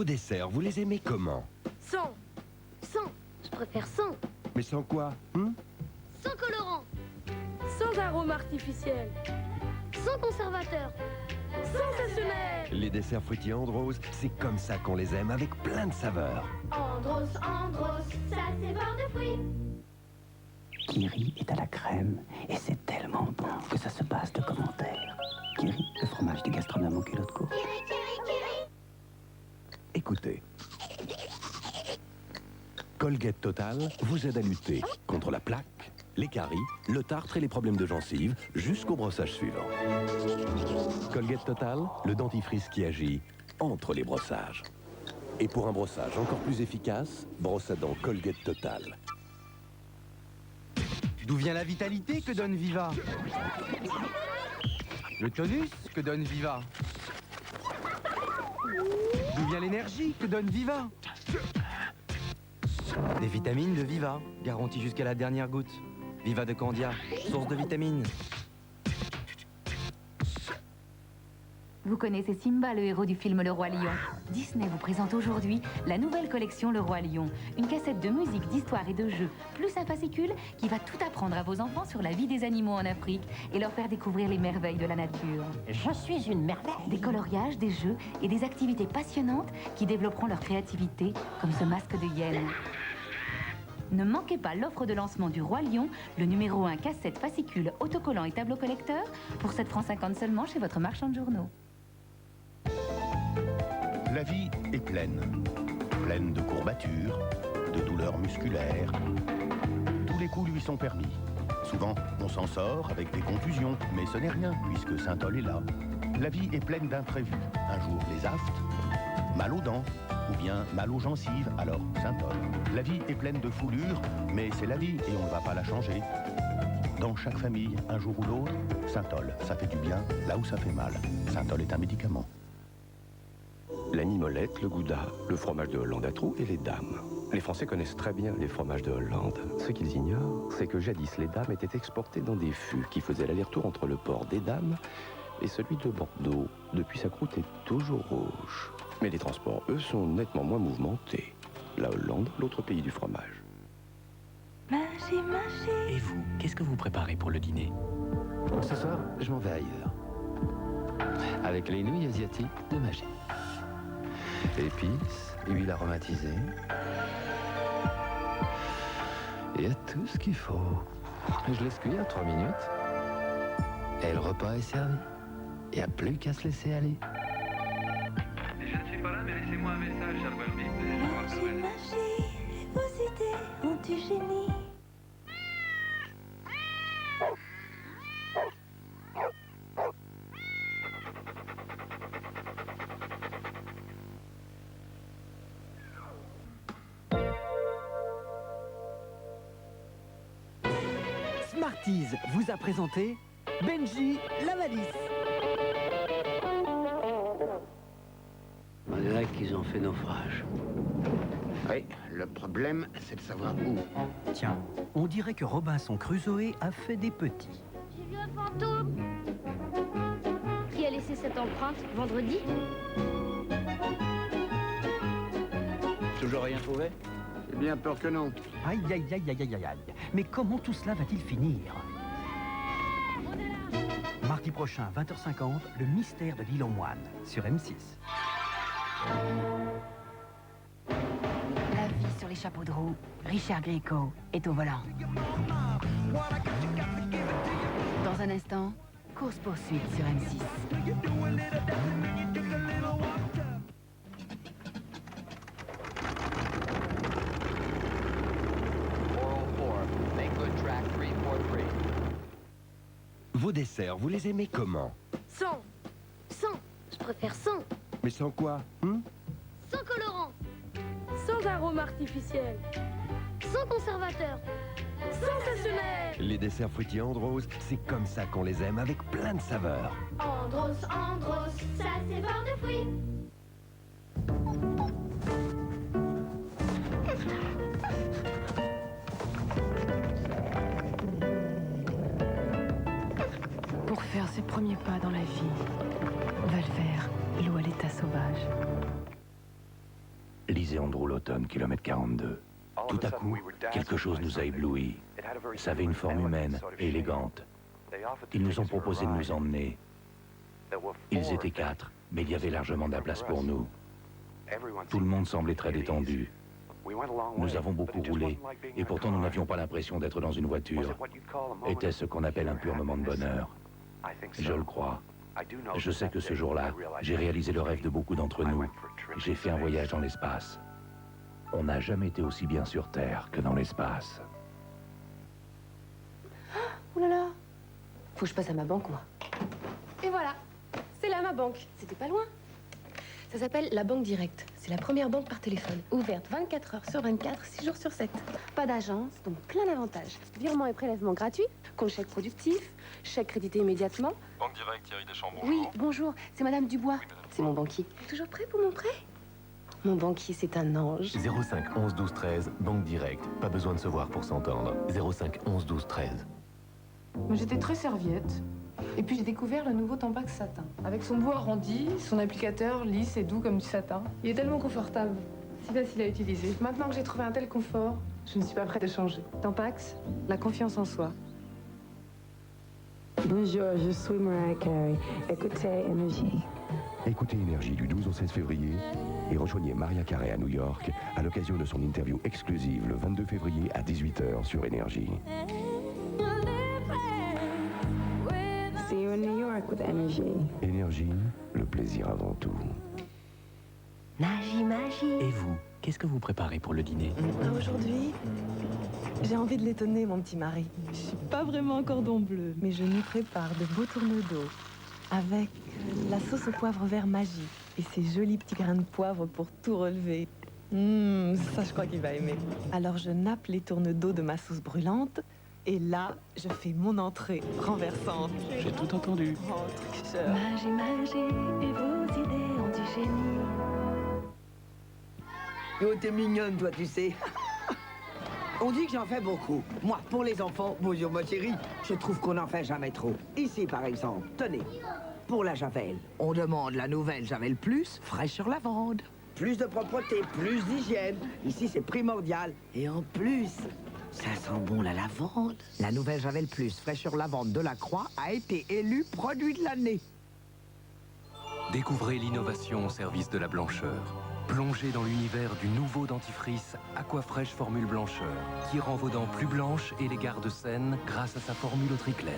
Vos desserts, vous les aimez comment? Sans. Je préfère sans. Mais sans quoi? Sans colorant. Sans arôme artificiel. Sans conservateur. Sensationnel. Les desserts fruitiers Andros, c'est comme ça qu'on les aime, avec plein de saveurs. Andros, ça c'est bord de fruits. Kiri est à la crème et c'est tellement bon que ça se passe de commentaires. Kiri, le fromage du gastronome en culotte courte. Kiri. Écoutez. Colgate Total vous aide à lutter contre la plaque, les caries, le tartre et les problèmes de gencives jusqu'au brossage suivant. Colgate Total, le dentifrice qui agit entre les brossages. Et pour un brossage encore plus efficace, brosse à dents Colgate Total. D'où vient la vitalité que donne Viva? Le tonus que donne Viva? D'où vient l'énergie que donne Viva? Des vitamines de Viva, garanties jusqu'à la dernière goutte. Viva de Candia, source de vitamines. Vous connaissez Simba, le héros du film Le Roi Lion. Disney vous présente aujourd'hui la nouvelle collection Le Roi Lion. Une cassette de musique, d'histoire et de jeux, plus un fascicule qui va tout apprendre à vos enfants sur la vie des animaux en Afrique et leur faire découvrir les merveilles de la nature. Je suis une merveille. Des coloriages, des jeux et des activités passionnantes qui développeront leur créativité, comme ce masque de hyène. Ne manquez pas l'offre de lancement du Roi Lion, le numéro 1 cassette, fascicule, autocollant et tableau collecteur pour 7,50 € seulement chez votre marchand de journaux. La vie est pleine de courbatures, de douleurs musculaires. Tous les coups lui sont permis. Souvent, on s'en sort avec des contusions, mais ce n'est rien puisque Saint-Ol est là. La vie est pleine d'imprévus. Un jour, les aftes, mal aux dents, ou bien mal aux gencives, alors Saint-Ol. La vie est pleine de foulures, mais c'est la vie et on ne va pas la changer. Dans chaque famille, un jour ou l'autre, Saint-Ol, ça fait du bien là où ça fait mal. Saint-Ol est un médicament. La mimolette, le gouda, le fromage de Hollande à trous et les dames. Les Français connaissent très bien les fromages de Hollande. Ce qu'ils ignorent, c'est que jadis les dames étaient exportées dans des fûts qui faisaient l'aller-retour entre le port des Dames et celui de Bordeaux. Depuis, sa croûte est toujours rouge. Mais les transports, eux, sont nettement moins mouvementés. La Hollande, l'autre pays du fromage. Magie. Et vous, qu'est-ce que vous préparez pour le dîner? Ce soir, je m'en vais ailleurs. Avec les nouilles asiatiques de Magie. Épices, huile aromatisée. Il y a tout ce qu'il faut. Je laisse cuire 3 minutes. Et le repas est servi. Il n'y a plus qu'à se laisser aller. Je ne suis pas là, mais laissez-moi un message, cher Bumby. Magie, vos idées ont du génie. Smarties vous a présenté Benji la valise. On dirait qu'ils ont fait naufrage. Oui, le problème, c'est de savoir où. Tiens, on dirait que Robinson Crusoe a fait des petits. J'ai vu un fantôme. Qui a laissé cette empreinte vendredi? Toujours rien trouvé? J'ai bien peur que non. Aïe. Mais comment tout cela va-t-il finir? Mardi prochain, 20h50, le mystère de l'île aux moines, sur M6. La vie sur les chapeaux de roue, Richard Grieco est au volant. Dans un instant, course-poursuite sur M6. Vos desserts, vous les aimez comment? Sans. Je préfère sans. Mais sans quoi? Sans colorant. Sans arôme artificiel. Sans conservateur. Sensationnel. Les desserts fruitiers Andros, c'est comme ça qu'on les aime, avec plein de saveurs. Andros, ça c'est bord de fruits. Pour faire ses premiers pas dans la vie, va le faire, l'eau à l'état sauvage. visé Andrew Lawton, kilomètre 42. Tout à coup, quelque chose nous a éblouis. Ça avait une forme humaine et élégante. Ils nous ont proposé de nous emmener. Ils étaient 4, mais il y avait largement de la place pour nous. Tout le monde semblait très détendu. Nous avons beaucoup roulé, et pourtant nous n'avions pas l'impression d'être dans une voiture. Était-ce ce qu'on appelle un pur moment de bonheur? Je le crois. Je sais que ce jour-là, j'ai réalisé le rêve de beaucoup d'entre nous. J'ai fait un voyage dans l'espace. On n'a jamais été aussi bien sur Terre que dans l'espace. Ouh là là. Faut que je passe à ma banque, moi. Et voilà. C'est là ma banque. C'était pas loin. Ça s'appelle la Banque Directe. C'est la première banque par téléphone. Ouverte 24 heures sur 24, 6 jours sur 7. Pas d'agence, donc plein d'avantages. Virement et prélèvement gratuits, compte chèque productif, chèque crédité immédiatement. Banque Directe, Thierry Deschamps, bonjour. Oui, bonjour, c'est Madame Dubois. Oui, madame. C'est mon banquier. Toujours prêt pour mon prêt? Mon banquier, c'est un ange. 05 11 12 13, Banque Directe. Pas besoin de se voir pour s'entendre. 05 11 12 13. Moi, j'étais très serviette. Et puis j'ai découvert le nouveau Tampax Satin. Avec son bout arrondi, son applicateur lisse et doux comme du satin. Il est tellement confortable, si facile à utiliser. Maintenant que j'ai trouvé un tel confort, je ne suis pas prête à changer. Tampax, la confiance en soi. Bonjour, je suis Mariah Carey. Écoutez Énergie. Écoutez Énergie du 12 au 16 février et rejoignez Mariah Carey à New York à l'occasion de son interview exclusive le 22 février à 18h sur Énergie. See you in New York with Énergie. Énergie, le plaisir avant tout. Magie, magie. Et vous, qu'est-ce que vous préparez pour le dîner? Aujourd'hui, j'ai envie de l'étonner, mon petit mari. Je suis pas vraiment un cordon bleu, mais je lui prépare de beaux tourneaux d'eau avec la sauce au poivre vert magie et ces jolis petits grains de poivre pour tout relever. Ça, je crois qu'il va aimer. Alors, je nappe les tourneaux d'eau de ma sauce brûlante et là, je fais mon entrée renversante. J'ai tout entendu. Oh, tricheur. Magie, magie, et vos idées ont du génie. Oh, t'es mignonne, toi, tu sais. On dit que j'en fais beaucoup. Moi, pour les enfants, bonjour ma chérie, je trouve qu'on n'en fait jamais trop. Ici, par exemple, tenez, pour la Javel. On demande la nouvelle Javel Plus, fraîcheur lavande. Plus de propreté, plus d'hygiène. Ici, c'est primordial. Et en plus, ça sent bon la lavande. La nouvelle Javel Plus, fraîcheur lavande de la Croix, a été élue produit de l'année. Découvrez l'innovation au service de la blancheur. Plongez dans l'univers du nouveau dentifrice Aquafresh Formule Blancheur, qui rend vos dents plus blanches et les garde saines grâce à sa formule au triclène.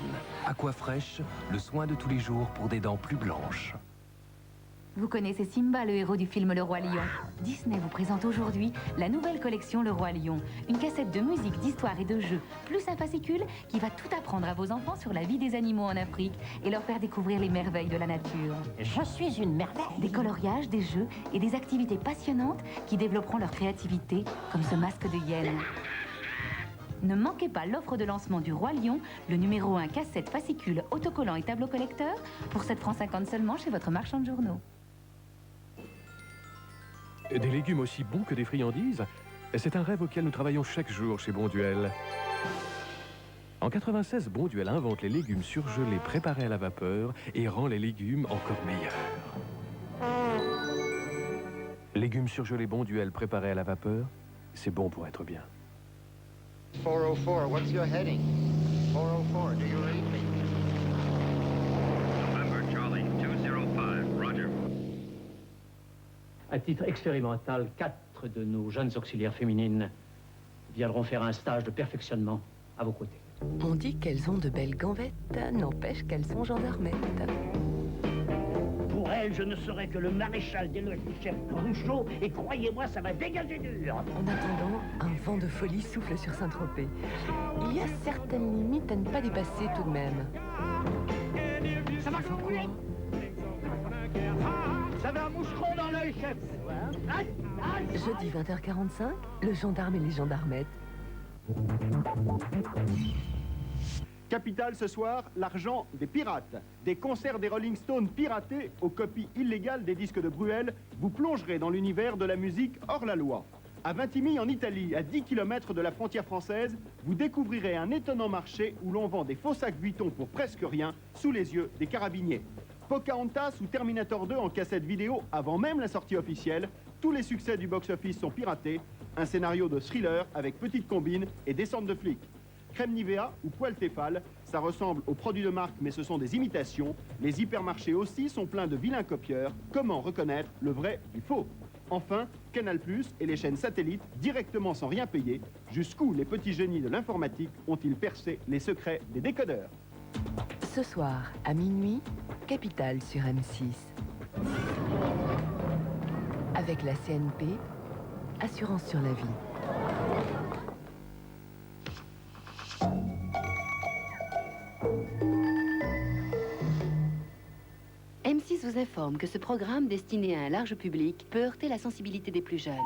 Aquafresh, le soin de tous les jours pour des dents plus blanches. Vous connaissez Simba, le héros du film Le Roi Lion. Disney vous présente aujourd'hui la nouvelle collection Le Roi Lion. Une cassette de musique, d'histoire et de jeux, plus un fascicule qui va tout apprendre à vos enfants sur la vie des animaux en Afrique et leur faire découvrir les merveilles de la nature. Je suis une merveille. Des coloriages, des jeux et des activités passionnantes qui développeront leur créativité, comme ce masque de hyène. Ne manquez pas l'offre de lancement du Roi Lion, le numéro 1 cassette, fascicule, autocollant et tableau collecteur pour 7,50 € seulement chez votre marchand de journaux. Des légumes aussi bons que des friandises, c'est un rêve auquel nous travaillons chaque jour chez Bonduel. En 96, Bonduel invente les légumes surgelés préparés à la vapeur et rend les légumes encore meilleurs. Légumes surgelés Bonduel préparés à la vapeur, c'est bon pour être bien. 404, what's your heading? 404, do you read me? November Charlie, 205, Roger. À titre expérimental, 4 de nos jeunes auxiliaires féminines viendront faire un stage de perfectionnement à vos côtés. On dit qu'elles ont de belles gambettes, n'empêche qu'elles sont gendarmettes. Pour elle, je ne serai que le maréchal des loges du chef Cruchot, et croyez-moi, ça va dégager dur. En attendant, un vent de folie souffle sur Saint-Tropez. Il y a certaines limites à ne pas dépasser tout de même. Ça va couler. Ça va un moucheron dans l'œil, chef. Jeudi 20h45, le gendarme et les gendarmettes. Capitale ce soir, l'argent des pirates. Des concerts des Rolling Stones piratés aux copies illégales des disques de Bruel, vous plongerez dans l'univers de la musique hors la loi. À Vintimille, en Italie, à 10 km de la frontière française, vous découvrirez un étonnant marché où l'on vend des faux sacs Vuitton pour presque rien, sous les yeux des carabiniers. Pocahontas ou Terminator 2 en cassette vidéo avant même la sortie officielle, Tous les succès du box-office sont piratés. Un scénario de thriller avec petite combine et descente de flics. Crème Nivea ou poil Tefal, ça ressemble aux produits de marque mais ce sont des imitations. Les hypermarchés aussi sont pleins de vilains copieurs. Comment reconnaître le vrai du faux? Enfin, Canal+ et les chaînes satellites directement sans rien payer. Jusqu'où les petits génies de l'informatique ont-ils percé les secrets des décodeurs? Ce soir, à minuit, Capital sur M6. Avec la CNP, assurance sur la vie. M6 vous informe que ce programme destiné à un large public peut heurter la sensibilité des plus jeunes.